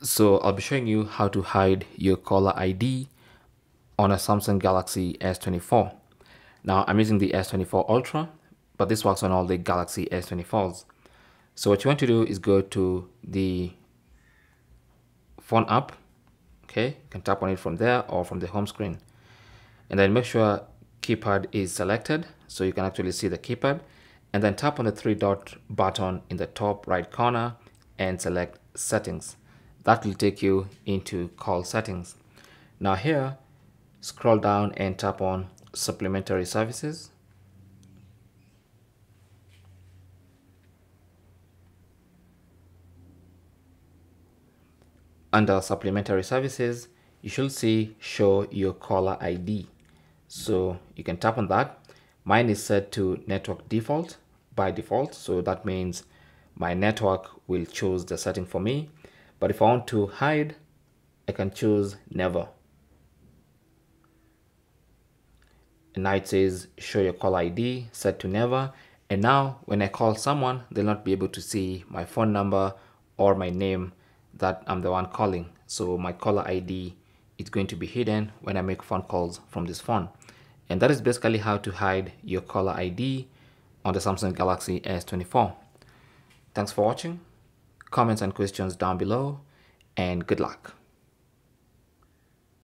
So I'll be showing you how to hide your caller ID on a Samsung Galaxy S24. Now I'm using the S24 Ultra, but this works on all the Galaxy S24s. So what you want to do is go to the phone app. Okay, you can tap on it from there or from the home screen. And then make sure keypad is selected so you can actually see the keypad. And then tap on the three dot button in the top right corner and select settings. That will take you into call settings. Now here, scroll down and tap on supplementary services. Under supplementary services, you should see show your caller ID. So you can tap on that. Mine is set to network default by default. So that means my network will choose the setting for me. But if I want to hide, I can choose never. And now it says show your call ID set to never. And now when I call someone, they'll not be able to see my phone number or my name that I'm the one calling. So my caller ID is going to be hidden when I make phone calls from this phone. And that is basically how to hide your caller ID on the Samsung Galaxy S24. Thanks for watching. Comments and questions down below, and good luck.